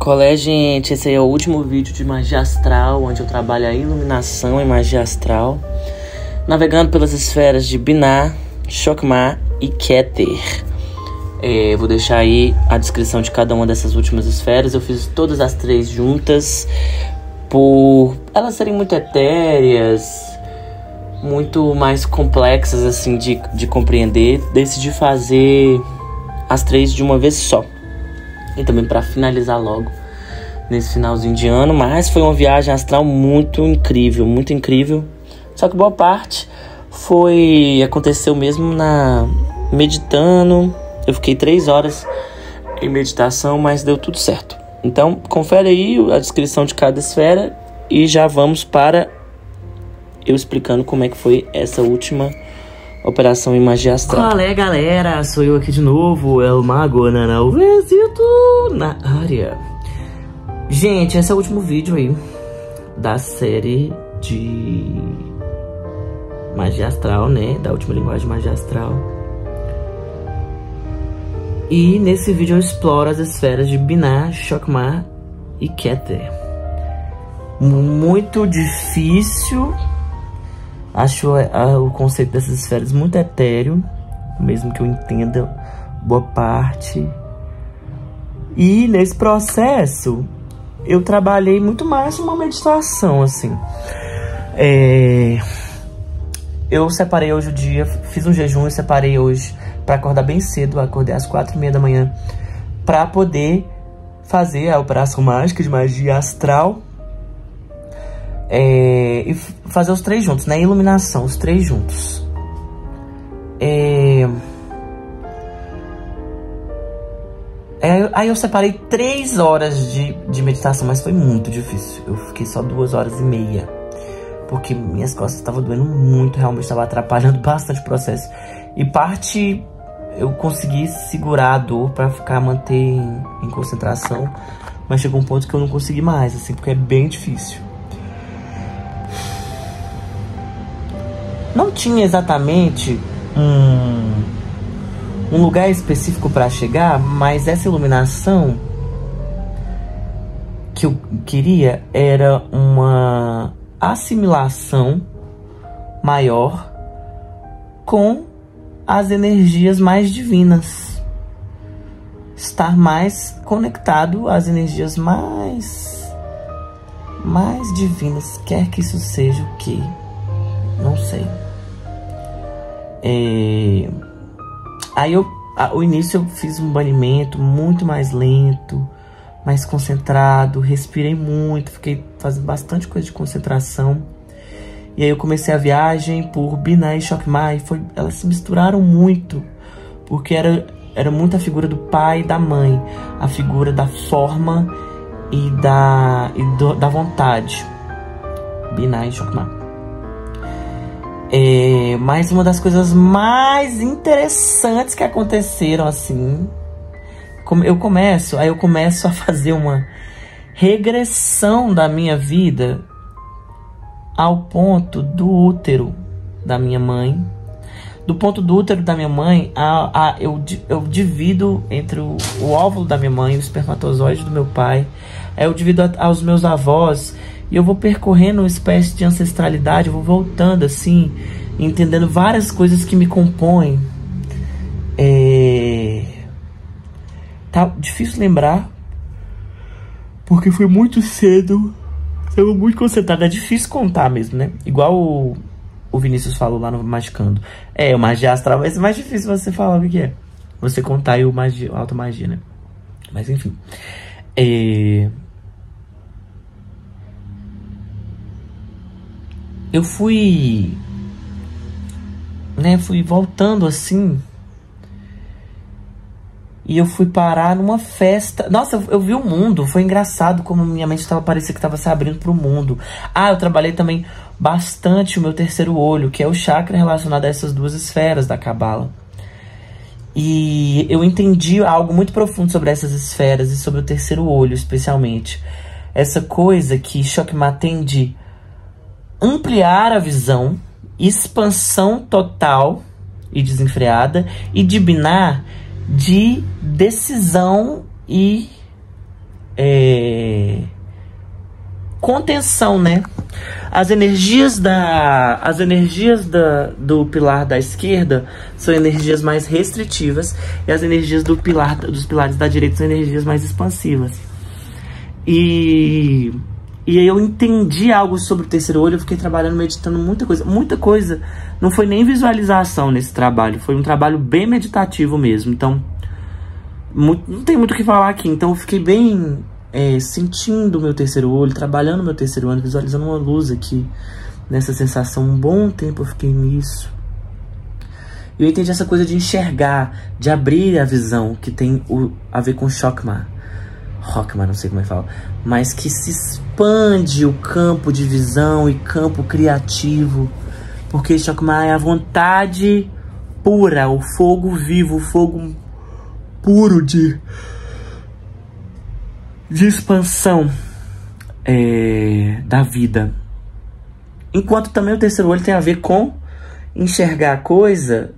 Qual é, gente? Esse aí é o último vídeo de magia astral, onde eu trabalho a iluminação em magia astral, navegando pelas esferas de Binah, Chokmah e Keter. Vou deixar aí a descrição de cada uma dessas últimas esferas. Eu fiz todas as três juntas, por elas serem muito etéreas, muito mais complexas assim de compreender. Decidi fazer as três de uma vez só. E também para finalizar logo nesse finalzinho de ano. Mas foi uma viagem astral muito incrível, muito incrível. Só que boa parte aconteceu mesmo meditando. Eu fiquei 3 horas em meditação, mas deu tudo certo. Então confere aí a descrição de cada esfera e já vamos para eu explicando como é que foi essa última operação em magia astral. Qual é, galera? Sou eu aqui de novo, é o Mago Nanauvezito na área. Gente, esse é o último vídeo aí da série de magia astral, né? Da última linguagem de magia astral. E nesse vídeo eu exploro as esferas de Binah, Chokmah e Keter. Muito difícil. Acho o conceito dessas esferas muito etéreo, mesmo que eu entenda boa parte. E nesse processo, eu trabalhei muito mais uma meditação, assim. Eu separei hoje o dia, fiz um jejum e separei hoje para acordar bem cedo. Acordei às 4h30 da manhã para poder fazer a operação mágica de magia astral. E fazer os três juntos, né? Iluminação, os três juntos. Aí eu separei 3 horas de meditação, mas foi muito difícil. Eu fiquei só 2h30, porque minhas costas estavam doendo muito, realmente estava atrapalhando bastante o processo. E parte eu consegui segurar a dor para manter em concentração, mas chegou um ponto que eu não consegui mais, assim, porque é bem difícil. Não tinha exatamente um lugar específico para chegar, mas essa iluminação que eu queria era uma assimilação maior com as energias mais divinas. Estar mais conectado às energias mais divinas, quer que isso seja o quê? Não sei. Aí ao início eu fiz um banimento muito mais lento, mais concentrado, respirei muito, fiquei fazendo bastante coisa de concentração. E aí eu comecei a viagem por Binah e Chokmah, e elas se misturaram muito, porque era muito a figura do pai e da mãe, a figura da forma e da vontade. Binah e Chokmah. Mas uma das coisas mais interessantes que aconteceram, assim, eu começo a fazer uma regressão da minha vida ao ponto do útero da minha mãe. Do ponto do útero da minha mãe, eu divido entre o óvulo da minha mãe e o espermatozoide do meu pai. Aí eu divido aos meus avós. E eu vou percorrendo uma espécie de ancestralidade, eu vou voltando assim, entendendo várias coisas que me compõem. Tá difícil lembrar, porque foi muito cedo, estava muito concentrado, é difícil contar mesmo, né? Igual o Vinícius falou lá no Magicando. O magia astral vai ser mais difícil você falar o que é. Você contar aí o automagia, né? Mas enfim. Eu fui voltando assim, e eu fui parar numa festa. Nossa, eu vi o mundo, foi engraçado como minha mente parecia que estava se abrindo para o mundo. Eu trabalhei também bastante o meu terceiro olho, que é o chakra relacionado a essas duas esferas da Cabala. E eu entendi algo muito profundo sobre essas esferas e sobre o terceiro olho, especialmente. Essa coisa que Chokmah tem de ampliar a visão, expansão total e desenfreada, e de Binah de decisão e contenção, né? As energias do pilar da esquerda são energias mais restritivas e as energias dos pilares da direita são energias mais expansivas. E aí eu entendi algo sobre o terceiro olho. Eu fiquei trabalhando, meditando muita coisa. Não foi nem visualização nesse trabalho, foi um trabalho bem meditativo mesmo. Então não tem muito o que falar aqui. Então eu fiquei bem sentindo o meu terceiro olho, trabalhando o meu terceiro olho, visualizando uma luz aqui, nessa sensação. Um bom tempo eu fiquei nisso. E eu entendi essa coisa de enxergar, de abrir a visão, que tem a ver com Chokhmah, não sei como é que fala, mas que se expande o campo de visão e campo criativo, porque Chokhmah é a vontade pura, o fogo vivo, o fogo puro de expansão da vida. Enquanto também o terceiro olho tem a ver com enxergar a coisa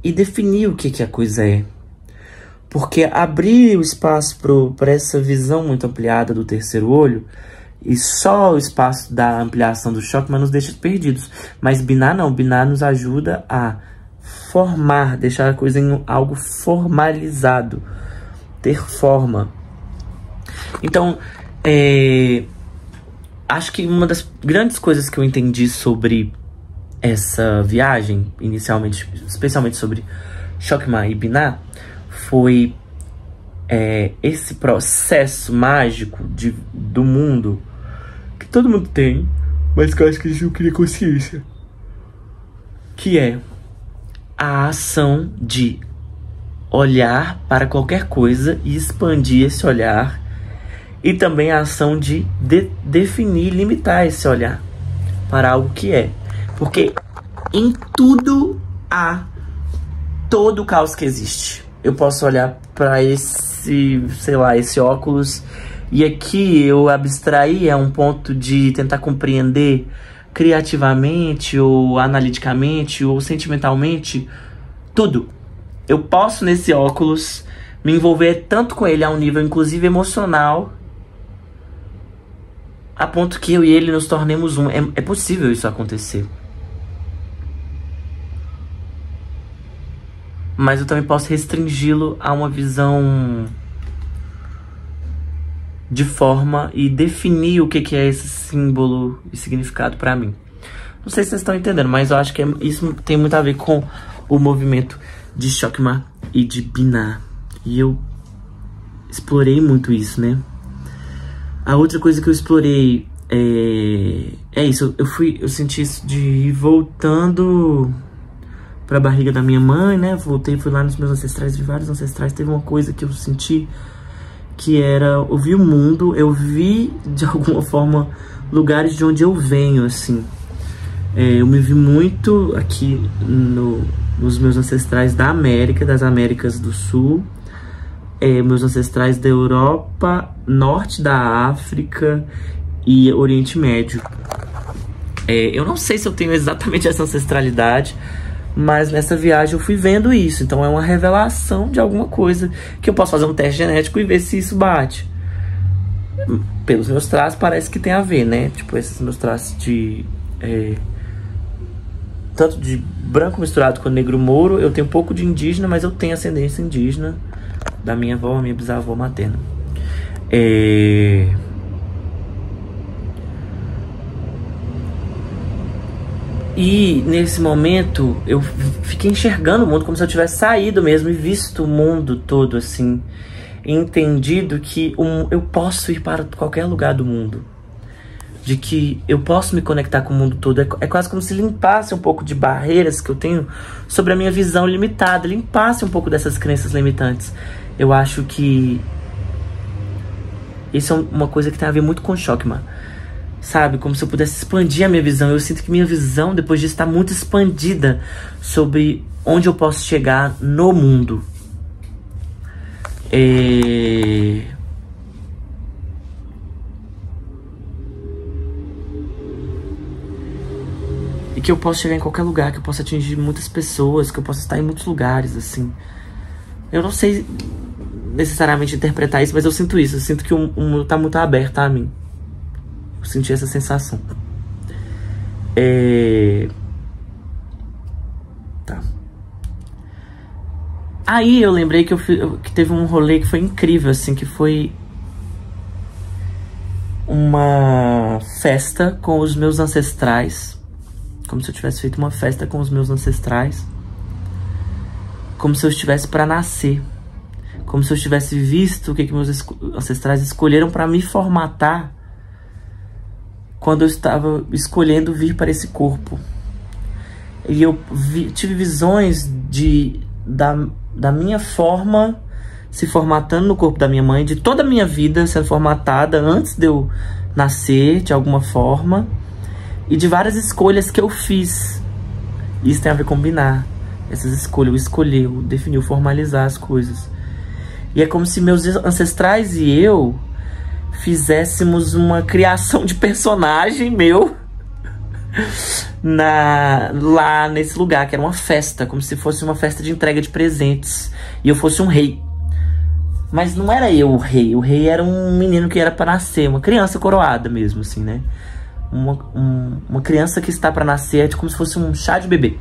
e definir o que a coisa é. Porque abrir o espaço para essa visão muito ampliada do terceiro olho, e só o espaço da ampliação do Chokhmah nos deixa perdidos. Mas Binah não, Binah nos ajuda a formar, deixar a coisa em algo formalizado, ter forma. Então, acho que uma das grandes coisas que eu entendi sobre essa viagem, inicialmente, especialmente sobre Chokhmah e Binah, foi esse processo mágico do mundo que todo mundo tem, mas que eu acho que a gente não cria consciência, que é a ação de olhar para qualquer coisa e expandir esse olhar, e também a ação de definir, limitar esse olhar para algo que é. Porque em tudo há todo o caos que existe. Eu posso olhar para esse, sei lá, esse óculos, e aqui eu abstrair a um ponto de tentar compreender criativamente, ou analiticamente, ou sentimentalmente, tudo. Eu posso, nesse óculos, me envolver tanto com ele a um nível, inclusive, emocional, a ponto que eu e ele nos tornemos um. É possível isso acontecer. Mas eu também posso restringi-lo a uma visão de forma e definir o que é esse símbolo e significado para mim. Não sei se vocês estão entendendo, mas eu acho que isso tem muito a ver com o movimento de Chokhmah e de Binah. E eu explorei muito isso, né? A outra coisa que eu explorei é isso. Eu senti isso de ir voltando pra barriga da minha mãe, né? Fui lá nos meus ancestrais, vi vários ancestrais. Teve uma coisa que eu senti que era, eu vi o mundo, eu vi de alguma forma lugares de onde eu venho, assim. Eu me vi muito aqui nos meus ancestrais da América, das Américas do Sul, meus ancestrais da Europa, norte da África e Oriente Médio. Eu não sei se eu tenho exatamente essa ancestralidade, mas nessa viagem eu fui vendo isso. Então é uma revelação de alguma coisa que eu posso fazer um teste genético e ver se isso bate. Pelos meus traços parece que tem a ver, né? Tipo, esses meus traços de tanto de branco misturado com negro mouro. Eu tenho um pouco de indígena, mas eu tenho ascendência indígena da minha avó, minha bisavó materna. E nesse momento eu fiquei enxergando o mundo como se eu tivesse saído mesmo e visto o mundo todo assim, entendido que eu posso ir para qualquer lugar do mundo, de que eu posso me conectar com o mundo todo. É quase como se limpasse um pouco de barreiras que eu tenho sobre a minha visão limitada, limpasse um pouco dessas crenças limitantes. Eu acho que isso é uma coisa que tem a ver muito com Chokhmah. Sabe, como se eu pudesse expandir a minha visão. Eu sinto que minha visão, depois disso, está muito expandida sobre onde eu posso chegar no mundo. E que eu posso chegar em qualquer lugar, que eu posso atingir muitas pessoas, que eu posso estar em muitos lugares, assim. Eu não sei necessariamente interpretar isso, mas eu sinto isso. Eu sinto que o mundo tá muito aberto a mim. Eu senti essa sensação. Tá. Aí eu lembrei que que teve um rolê que foi incrível, assim, que foi uma festa com os meus ancestrais. Como se eu tivesse feito uma festa com os meus ancestrais. Como se eu estivesse para nascer. Como se eu tivesse visto o que meus ancestrais escolheram para me formatar quando eu estava escolhendo vir para esse corpo. E eu tive visões da minha forma se formatando no corpo da minha mãe, de toda a minha vida sendo formatada antes de eu nascer, de alguma forma, e de várias escolhas que eu fiz. Isso tem a ver com combinar. Essas escolhas, eu escolher, eu definir, eu formalizar as coisas. E é como se meus ancestrais e eu fizéssemos uma criação de personagem meu lá nesse lugar, que era uma festa, como se fosse uma festa de entrega de presentes, e eu fosse um rei. Mas não era eu o rei era um menino que era para nascer, uma criança coroada mesmo, assim, né? Uma criança que está para nascer, é como se fosse um chá de bebê.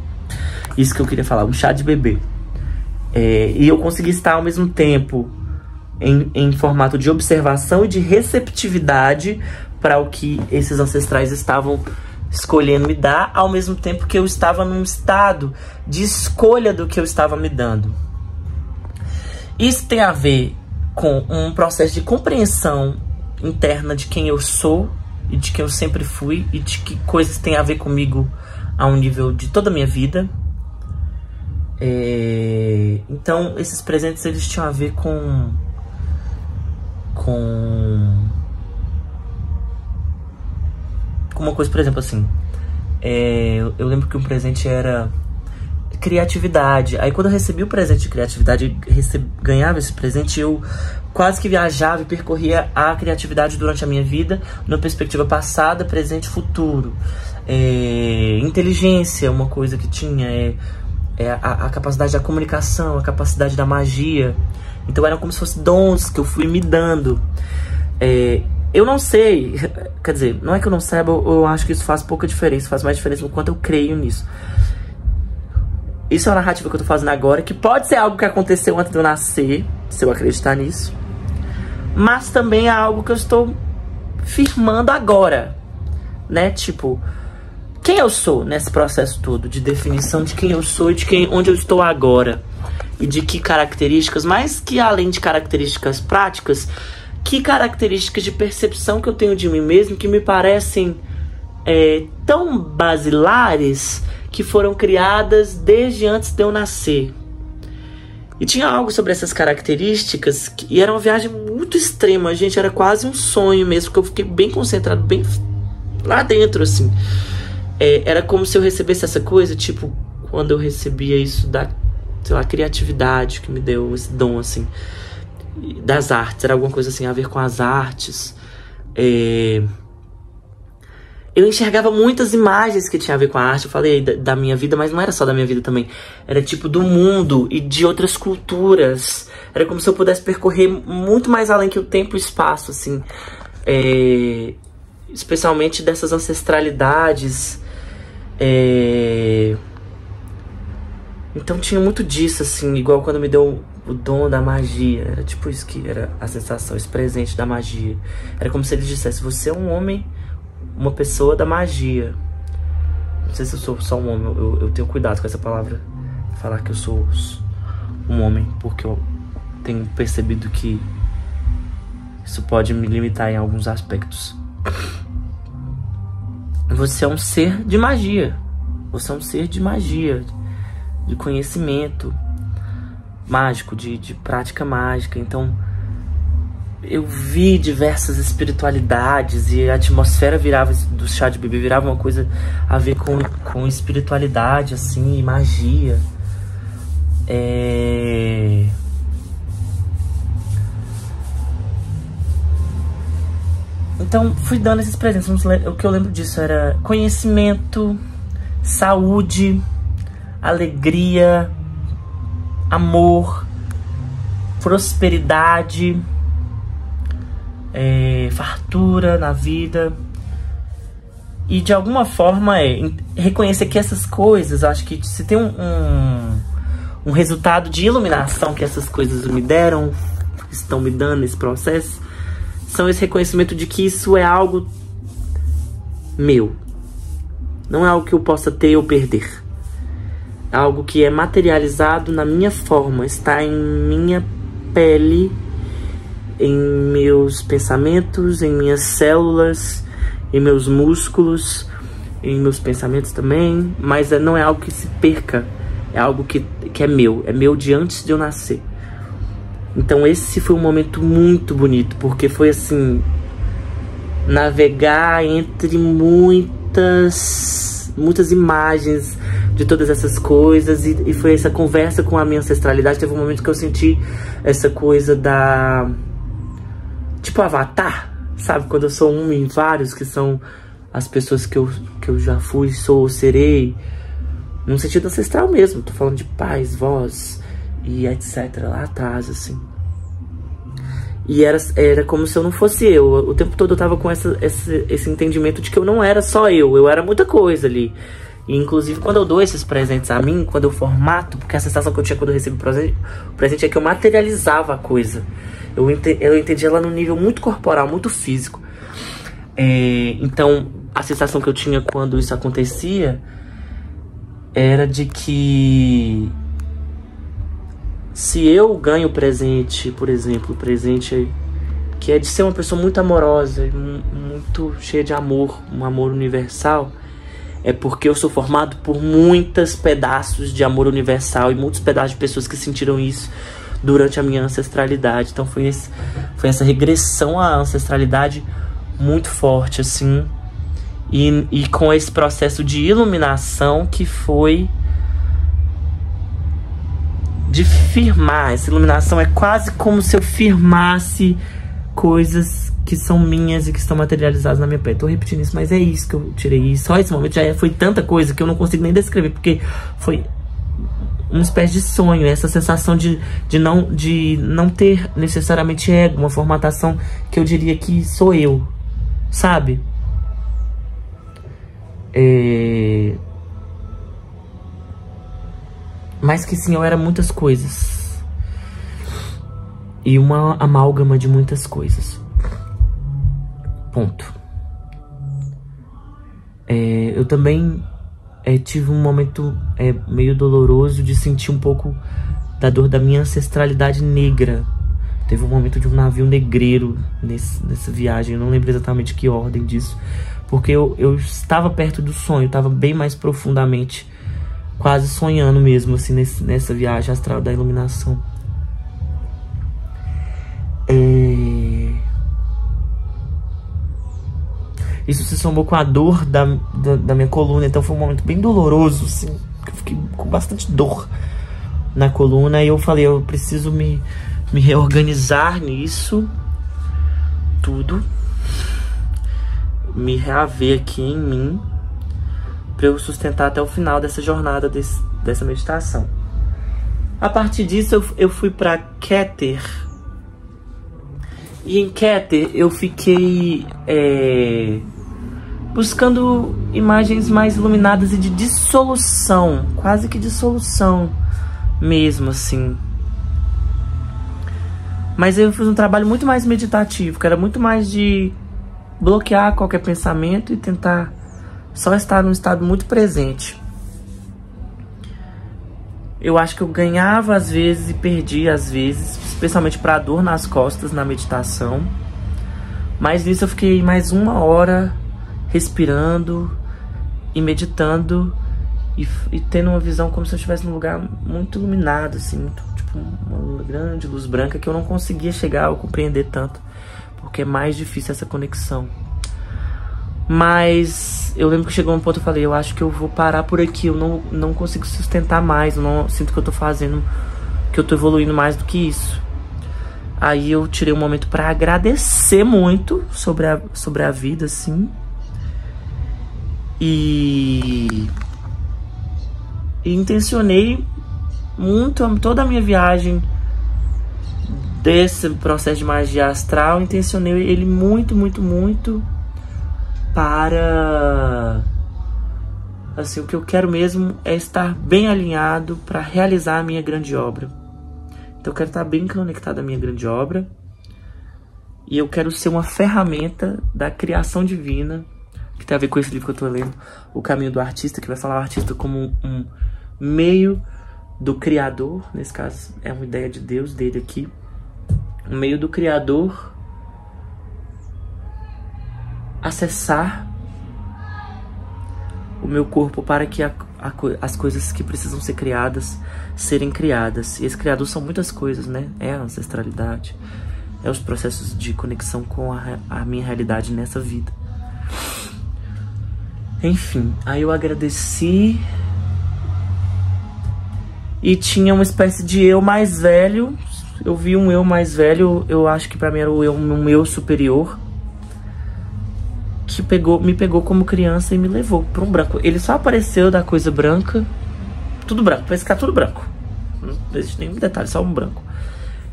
Isso que eu queria falar, um chá de bebê. E eu consegui estar ao mesmo tempo em formato de observação e de receptividade para o que esses ancestrais estavam escolhendo me dar, ao mesmo tempo que eu estava num estado de escolha do que eu estava me dando. Isso tem a ver com um processo de compreensão interna de quem eu sou e de quem eu sempre fui e de que coisas têm a ver comigo a um nível de toda a minha vida. Então, esses presentes, eles tinham a ver com uma coisa, por exemplo, assim, eu lembro que um presente era criatividade. Aí quando eu recebi o presente de criatividade, ganhava esse presente, eu quase que viajava e percorria a criatividade durante a minha vida, numa perspectiva passada, presente e futuro. Inteligência, uma coisa que tinha, a capacidade da comunicação, a capacidade da magia. Então eram como se fossem dons que eu fui me dando. Eu não sei, quer dizer, não é que eu não saiba, eu acho que isso faz pouca diferença, faz mais diferença no quanto eu creio nisso. Isso é uma narrativa que eu tô fazendo agora, que pode ser algo que aconteceu antes de eu nascer, se eu acreditar nisso. Mas também é algo que eu estou firmando agora, né? Tipo, quem eu sou nesse processo todo de definição de quem eu sou e de onde eu estou agora. E de que características, mais que além de características práticas, que características de percepção que eu tenho de mim mesmo que me parecem tão basilares, que foram criadas desde antes de eu nascer. E tinha algo sobre essas características, e era uma viagem muito extrema, gente, era quase um sonho mesmo, porque eu fiquei bem concentrado, bem lá dentro, assim. Era como se eu recebesse essa coisa, tipo, quando eu recebia isso da, sei lá, criatividade, que me deu esse dom, assim, das artes, era alguma coisa assim, a ver com as artes. Eu enxergava muitas imagens que tinha a ver com a arte. Eu falei da minha vida, mas não era só da minha vida também. Era tipo do mundo e de outras culturas. Era como se eu pudesse percorrer muito mais além que o tempo e o espaço, assim. Especialmente dessas ancestralidades. Então tinha muito disso, assim. Igual quando me deu o dom da magia. Era tipo isso que era a sensação, esse presente da magia. Era como se ele dissesse, você é um homem, uma pessoa da magia. Não sei se eu sou só um homem, eu tenho cuidado com essa palavra, falar que eu sou um homem, porque eu tenho percebido que isso pode me limitar em alguns aspectos. Você é um ser de magia. Você é um ser de magia, de conhecimento mágico, de prática mágica. Então eu vi diversas espiritualidades e a atmosfera virava do chá de bebê, virava uma coisa a ver com espiritualidade, assim, e magia. Então fui dando esses presentes. O que eu lembro disso era conhecimento, saúde, alegria, amor, prosperidade, fartura na vida. E de alguma forma reconhecer que essas coisas, acho que se tem um resultado de iluminação que essas coisas me deram, estão me dando nesse processo, são esse reconhecimento de que isso é algo meu. Não é algo que eu possa ter ou perder. É algo que é materializado na minha forma, está em minha pele, em meus pensamentos, em minhas células, em meus músculos, em meus pensamentos também, mas não é algo que se perca, é algo que é meu de antes de eu nascer. Então esse foi um momento muito bonito, porque foi assim, navegar entre muitas imagens de todas essas coisas, e foi essa conversa com a minha ancestralidade. Teve um momento que eu senti essa coisa da... tipo Avatar, sabe? Quando eu sou um em vários, que são as pessoas que eu já fui, sou, serei, num sentido ancestral mesmo. Tô falando de pais, vós e etc. lá atrás, assim. E era como se eu não fosse eu. O tempo todo eu tava com esse entendimento de que eu não era só eu era muita coisa ali. E, inclusive, quando eu dou esses presentes a mim, quando eu formato, porque a sensação que eu tinha quando eu recebi o presente é que eu materializava a coisa. Eu entendi ela num nível muito corporal, muito físico. Então, a sensação que eu tinha quando isso acontecia era de que se eu ganho o presente, por exemplo, o presente que é de ser uma pessoa muito amorosa, muito cheia de amor, um amor universal, é porque eu sou formado por muitos pedaços de amor universal e muitos pedaços de pessoas que sentiram isso durante a minha ancestralidade. Então foi essa regressão à ancestralidade muito forte, assim. E com esse processo de iluminação que foi de firmar. Essa iluminação é quase como se eu firmasse coisas que são minhas e que estão materializadas na minha pele. Tô repetindo isso, mas é isso que eu tirei. E só esse momento já foi tanta coisa que eu não consigo nem descrever, porque foi uma espécie de sonho, essa sensação de não ter necessariamente ego, uma formatação que eu diria que sou eu, sabe? Mas que sim, eu era muitas coisas. E uma amálgama de muitas coisas. Ponto. Eu também tive um momento meio doloroso de sentir um pouco da dor da minha ancestralidade negra. Teve um momento de um navio negreiro nessa viagem. Eu não lembro exatamente que ordem disso, porque eu estava perto do sonho, estava bem mais profundamente, quase sonhando mesmo, assim, nessa viagem astral da iluminação. Isso se somou com a dor da minha coluna. Então foi um momento bem doloroso, assim, eu fiquei com bastante dor na coluna. E eu falei, eu preciso me reorganizar nisso tudo, me reaver aqui em mim, para eu sustentar até o final dessa jornada, dessa meditação. A partir disso eu fui para Keter. E em Keter eu fiquei buscando imagens mais iluminadas e de dissolução, quase que dissolução mesmo, assim. Mas eu fiz um trabalho muito mais meditativo, que era muito mais de bloquear qualquer pensamento e tentar só estar num estado muito presente. Eu acho que eu ganhava às vezes e perdia às vezes, especialmente para a dor nas costas na meditação. Mas nisso eu fiquei mais 1 hora respirando e meditando e tendo uma visão como se eu estivesse num lugar muito iluminado, assim, muito, tipo uma grande luz branca que eu não conseguia chegar ou compreender tanto, porque é mais difícil essa conexão. Mas eu lembro que chegou um ponto eu falei, eu acho que eu vou parar por aqui, eu não consigo sustentar mais, eu não sinto que eu tô fazendo, que eu tô evoluindo mais do que isso. Aí eu tirei um momento pra agradecer muito sobre a vida, assim. E intencionei muito toda a minha viagem desse processo de magia astral, intencionei ele muito, muito, muito para... Assim, o que eu quero mesmo é estar bem alinhado para realizar a minha grande obra. Então eu quero estar bem conectado à minha grande obra. E eu quero ser uma ferramenta da criação divina, que tem a ver com esse livro que eu estou lendo, O Caminho do Artista, que vai falar o artista como um meio do Criador. Nesse caso, é uma ideia de Deus dele aqui. Um meio do Criador acessar o meu corpo para que as coisas que precisam ser criadas, serem criadas. E esse criador são muitas coisas, né? É a ancestralidade, é os processos de conexão com a minha realidade nessa vida. Enfim, aí eu agradeci. E tinha uma espécie de eu mais velho. Eu vi um eu mais velho, eu acho que pra mim era um eu superior, que me pegou como criança e me levou pra um branco. Ele só apareceu da coisa branca, tudo branco, parece que tá tudo branco. Não existe nenhum detalhe, só um branco.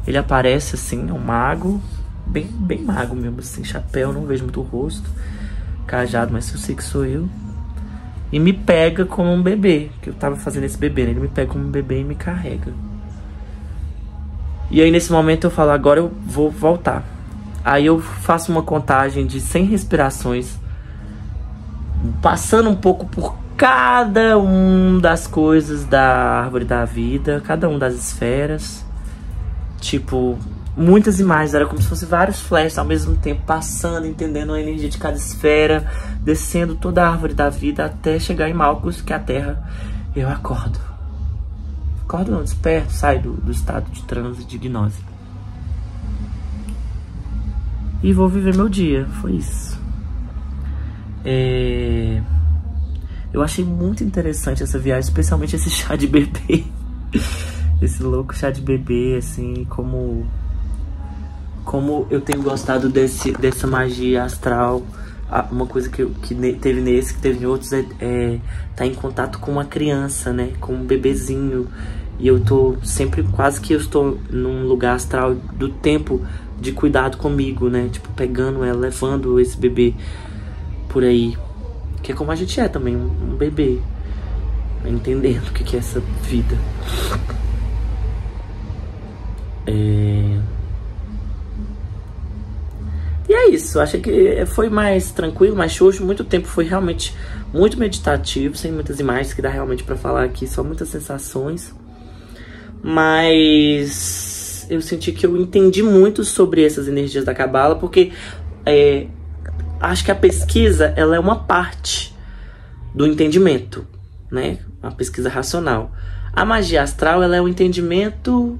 Ele aparece assim, é um mago, bem mago mesmo, assim, chapéu, não vejo muito o rosto, cajado, mas eu sei que sou eu. E me pega como um bebê, que eu tava fazendo esse bebê, né? Ele me pega como um bebê e me carrega. E aí nesse momento eu falo, agora eu vou voltar. Aí eu faço uma contagem de 100 respirações, passando um pouco por cada uma das coisas da árvore da vida, cada uma das esferas. Tipo, muitas imagens, era como se fosse vários flashes ao mesmo tempo, passando, entendendo a energia de cada esfera, descendo toda a árvore da vida até chegar em Malkuth, que é a Terra. Eu acordo. Acordo não, desperto, saio do estado de transe, de gnose. E vou viver meu dia, foi isso. Eu achei muito interessante essa viagem, especialmente esse chá de bebê. Esse louco chá de bebê, assim, como eu tenho gostado dessa magia astral. Uma coisa que teve nesse, que teve em outros, tá em contato com uma criança, né? Com um bebezinho. E eu tô sempre, quase que eu estou num lugar astral do tempo de cuidado comigo, né? Tipo, pegando ela, levando esse bebê por aí. Que é como a gente é também, um bebê. Entendendo o que é essa vida. E é isso, achei que foi mais tranquilo, mais xoxo. Muito tempo foi realmente muito meditativo, sem muitas imagens que dá realmente pra falar aqui, só muitas sensações. Mas eu senti que eu entendi muito sobre essas energias da Cabala, porque acho que a pesquisa, ela é uma parte do entendimento, né? Uma pesquisa racional. A magia astral, ela é um entendimento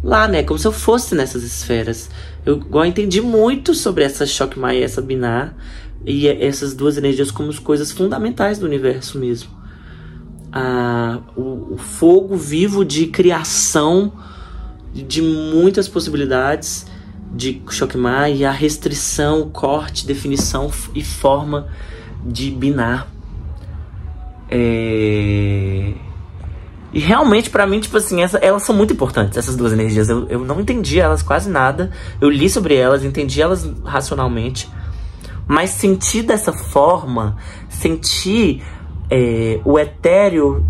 lá, né? Como se eu fosse nessas esferas. Eu entendi muito sobre essa Chokmah e essa Binah, e essas duas energias como as coisas fundamentais do universo mesmo. O fogo vivo de criação de muitas possibilidades de Chokmah, e a restrição, corte, definição e forma de Binah. E realmente, pra mim, tipo assim, elas são muito importantes, essas duas energias. Eu não entendi elas quase nada. Eu li sobre elas, entendi elas racionalmente. Mas senti dessa forma, senti o etéreo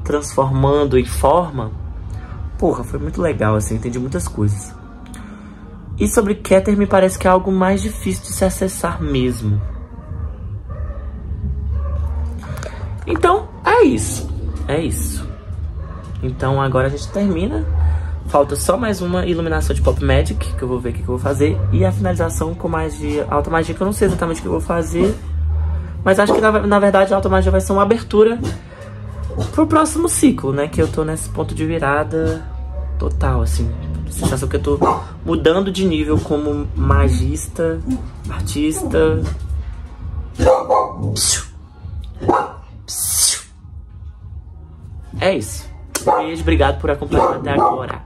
transformando em forma. Porra, foi muito legal, assim, entendi muitas coisas. E sobre Keter, me parece que é algo mais difícil de se acessar mesmo. Então, é isso. É isso. Então agora a gente termina. Falta só mais uma iluminação de Pop Magic, que eu vou ver o que eu vou fazer. E a finalização com magia, alta magia, que eu não sei exatamente o que eu vou fazer. Mas acho que na verdade a alta magia vai ser uma abertura pro próximo ciclo, né? Que eu tô nesse ponto de virada total, assim. Sensação que eu tô mudando de nível como magista, artista. É isso. Beijo, obrigado por acompanhar até agora.